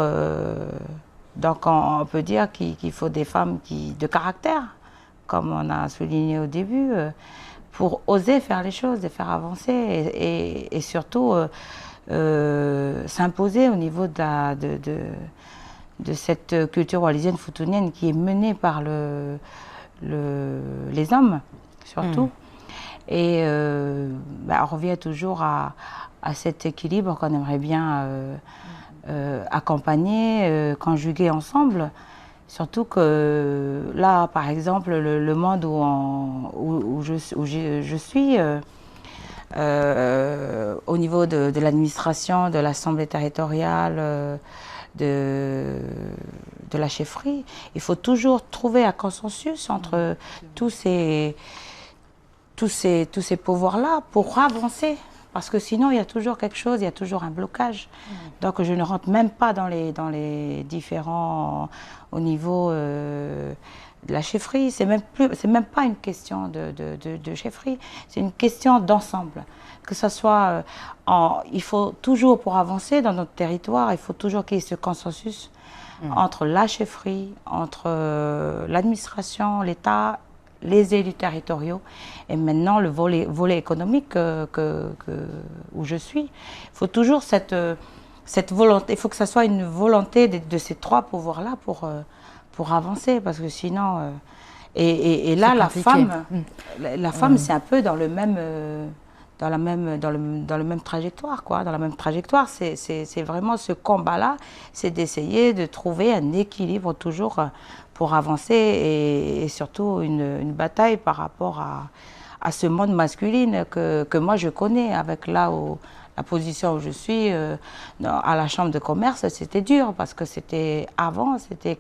donc on peut dire qu'il faut des femmes de caractère, comme on a souligné au début, pour oser faire les choses, les faire avancer et surtout s'imposer au niveau de cette culture wallisienne futunienne qui est menée par les hommes, surtout. Et on revient toujours à cet équilibre qu'on aimerait bien accompagner, conjuguer ensemble. Surtout que là, par exemple, le monde où je suis, au niveau de l'administration, de l'Assemblée territoriale, de la chefferie, il faut toujours trouver un consensus entre tous ces pouvoirs-là pour avancer. Parce que sinon, il y a toujours quelque chose, il y a toujours un blocage. Donc, je ne rentre même pas dans les différents au niveau de la chefferie. C'est même pas une question de chefferie, c'est une question d'ensemble. Que ce soit, il faut toujours, pour avancer dans notre territoire, il faut toujours qu'il y ait ce consensus entre la chefferie, entre l'administration, l'État, les élus territoriaux et maintenant le volet économique où je suis. Il faut toujours cette volonté, il faut que ce soit une volonté de ces trois pouvoirs-là pour avancer, parce que sinon... et là, la femme, c'est un peu dans le même... dans la même trajectoire, quoi. Dans la même trajectoire, c'est vraiment ce combat-là, c'est d'essayer de trouver un équilibre toujours pour avancer et surtout une bataille par rapport à ce monde masculin que moi je connais avec la position où je suis à la chambre de commerce. C'était dur parce que c'était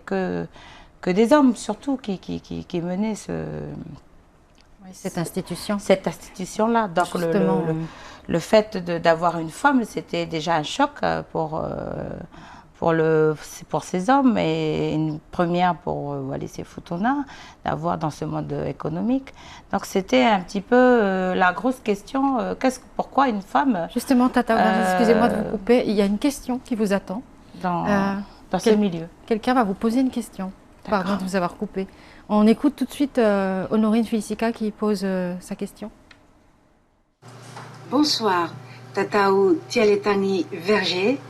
que des hommes surtout qui menaient cette institution. Cette institution-là. Donc le fait d'avoir une femme, c'était déjà un choc pour ces hommes et une première pour Wallis et Futuna d'avoir dans ce monde économique. Donc c'était un petit peu la grosse question, pourquoi une femme... Justement, Tata, excusez-moi de vous couper, il y a une question qui vous attend. Dans ce milieu. Quelqu'un va vous poser une question. Pardon de vous avoir coupé. On écoute tout de suite Honorine Felicika qui pose sa question. Bonsoir, Tataou Tialetani Verger.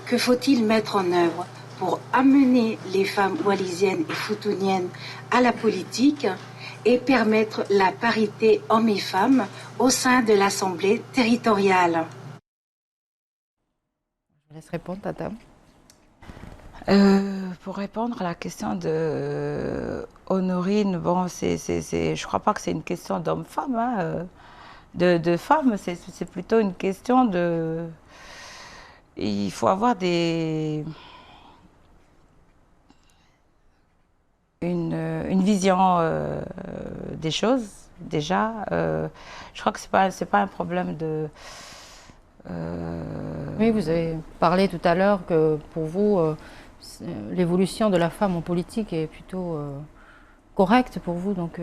Que faut-il mettre en œuvre pour amener les femmes wallisiennes et futuniennes à la politique et permettre la parité hommes et femmes au sein de l'Assemblée territoriale? Je vous laisse répondre, Tata. Pour répondre à la question de Honorine, bon, je crois pas que c'est une question d'homme-femme, hein, de femmes, c'est plutôt une question de... Il faut avoir une vision des choses, déjà. Je crois que c'est pas un problème de... Oui, vous avez parlé tout à l'heure que pour vous, l'évolution de la femme en politique est plutôt correcte pour vous, donc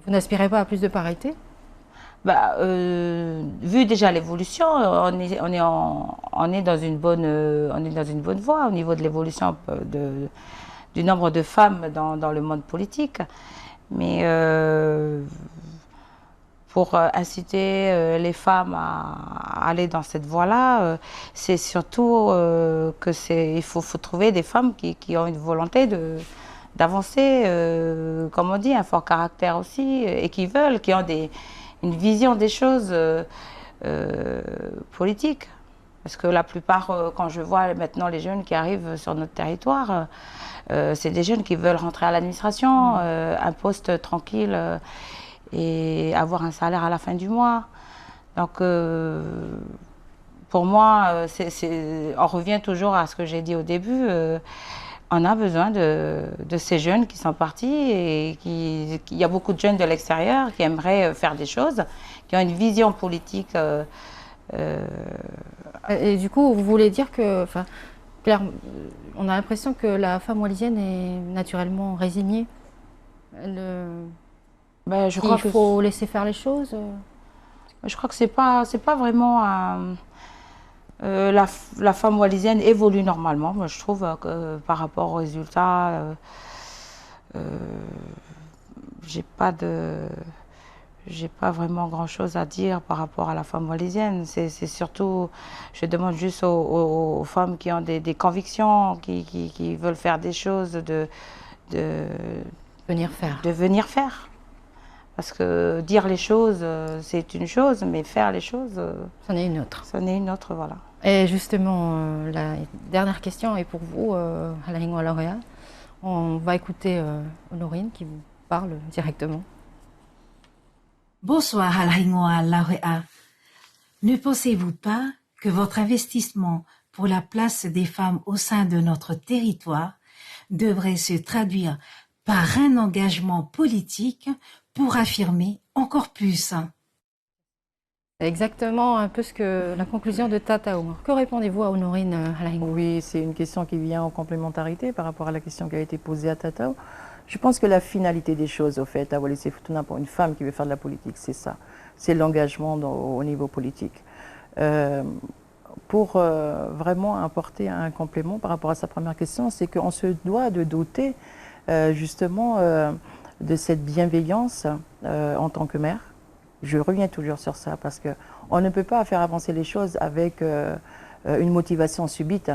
vous n'aspirez pas à plus de parité? Vu déjà l'évolution, on est dans une bonne voie au niveau de l'évolution du nombre de femmes dans le monde politique. Mais pour inciter les femmes à aller dans cette voie-là, c'est surtout il faut trouver des femmes qui ont une volonté d'avancer, comme on dit, un fort caractère aussi, et qui ont une vision des choses politiques. Parce que la plupart, quand je vois maintenant les jeunes qui arrivent sur notre territoire, c'est des jeunes qui veulent rentrer à l'administration, un poste tranquille et avoir un salaire à la fin du mois. Donc, pour moi, on revient toujours à ce que j'ai dit au début. On a besoin de ces jeunes qui sont partis et il y a beaucoup de jeunes de l'extérieur qui aimeraient faire des choses, qui ont une vision politique. Et du coup, vous voulez dire que, Claire, on a l'impression que la femme wallisienne est naturellement résignée. Je crois qu'il faut laisser faire les choses. Je crois que c'est pas vraiment la femme wallisienne évolue normalement. Moi, je trouve que par rapport aux résultats j'ai pas vraiment grand-chose à dire par rapport à la femme wallisienne. C'est surtout, je demande juste aux femmes qui ont des convictions, qui veulent faire des choses, de Venir faire. venir faire. Parce que dire les choses, c'est une chose, mais faire les choses, C'en est une autre. c'en est une autre, voilà. Et justement, la dernière question est pour vous, Halahingwa Lauréat. On va écouter Honorine qui vous parle directement. Bonsoir Halahingwa Lauréat. Ne pensez-vous pas que votre investissement pour la place des femmes au sein de notre territoire devrait se traduire par un engagement politique pour affirmer encore plus? C'est exactement un peu la conclusion de Tata Oumar. Que répondez-vous à Honorine Halahingwa? Oui, c'est une question qui vient en complémentarité par rapport à la question qui a été posée à Tata. Je pense que la finalité des choses, au fait, à Wallis et Futuna, pour une femme qui veut faire de la politique, c'est ça. C'est l'engagement au niveau politique. Pour vraiment apporter un complément par rapport à sa première question, c'est qu'on se doit de doter justement de cette bienveillance en tant que mère. Je reviens toujours sur ça parce qu'on ne peut pas faire avancer les choses avec une motivation subite.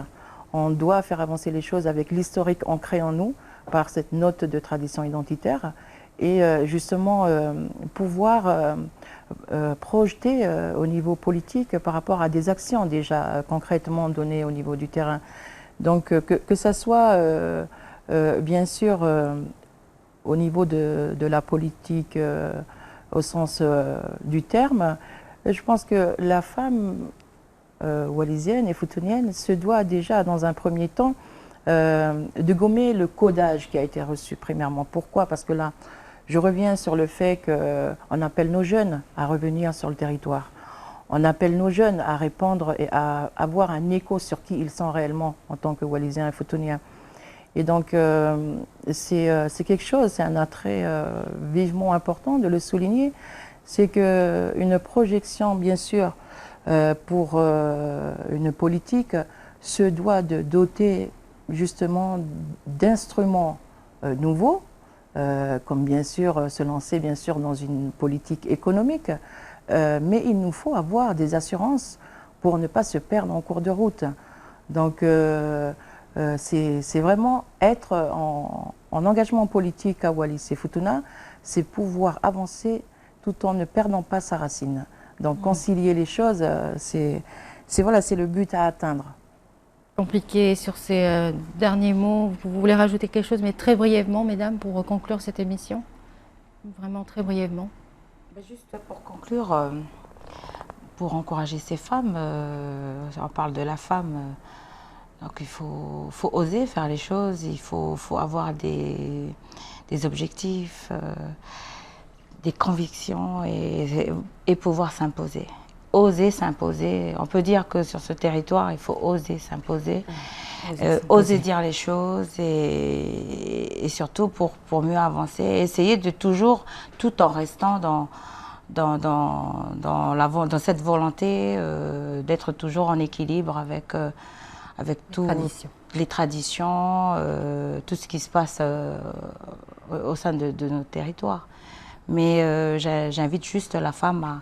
On doit faire avancer les choses avec l'historique ancré en nous par cette note de tradition identitaire et justement pouvoir projeter au niveau politique par rapport à des actions déjà concrètement données au niveau du terrain. Donc que ça soit bien sûr au niveau de la politique au sens du terme, je pense que la femme wallisienne et futunienne se doit déjà dans un premier temps de gommer le codage qui a été reçu premièrement. Pourquoi? Parce que là, je reviens sur le fait qu'on appelle nos jeunes à revenir sur le territoire. On appelle nos jeunes à répondre et à avoir un écho sur qui ils sont réellement en tant que Wallisiens et Futuniens. Et donc, c'est quelque chose, c'est un attrait vivement important de le souligner. C'est qu'une projection, bien sûr, pour une politique se doit de doter justement d'instruments nouveaux, comme bien sûr se lancer bien sûr dans une politique économique, mais il nous faut avoir des assurances pour ne pas se perdre en cours de route. Donc c'est vraiment être en engagement politique à Wallis et Futuna, c'est pouvoir avancer tout en ne perdant pas sa racine. Donc concilier les choses, c'est le but à atteindre. Compliqué sur ces derniers mots. Vous voulez rajouter quelque chose, mais très brièvement, mesdames, pour conclure cette émission? Vraiment très brièvement. Juste pour conclure, pour encourager ces femmes, on parle de la femme, donc il faut oser faire les choses, il faut avoir des objectifs, des convictions et pouvoir s'imposer. Oser s'imposer. On peut dire que sur ce territoire, il faut oser s'imposer, oser dire les choses et surtout pour mieux avancer. Essayer de toujours, tout en restant dans cette volonté d'être toujours en équilibre avec les traditions, tout ce qui se passe au sein de notre territoire. Mais j'invite juste la femme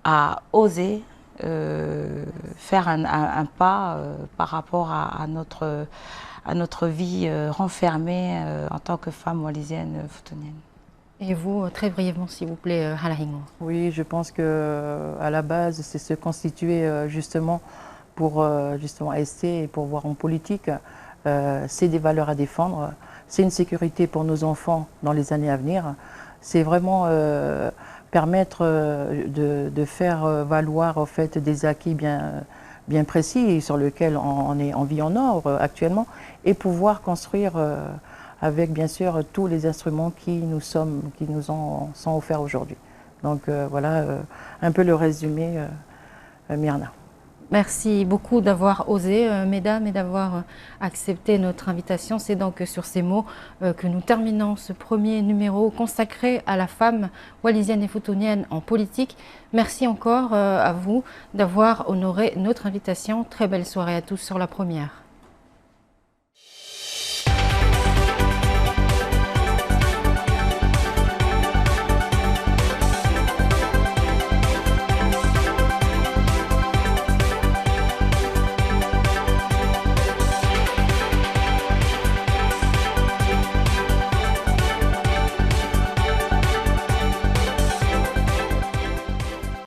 à oser faire un pas par rapport à notre vie renfermée en tant que femme wallisienne futunienne. Et vous, très brièvement, s'il vous plaît, Halahingwa. Oui, je pense qu'à la base, c'est se constituer justement pour justement rester et pour voir en politique. C'est des valeurs à défendre, c'est une sécurité pour nos enfants dans les années à venir. C'est vraiment permettre de faire valoir en fait des acquis bien précis sur lesquels on vit en or actuellement et pouvoir construire avec bien sûr tous les instruments qui nous sont offerts aujourd'hui. Donc voilà un peu le résumé, Myrna. Merci beaucoup d'avoir osé, mesdames, et d'avoir accepté notre invitation. C'est donc sur ces mots que nous terminons ce premier numéro consacré à la femme wallisienne et futunienne en politique. Merci encore à vous d'avoir honoré notre invitation. Très belle soirée à tous sur La Première.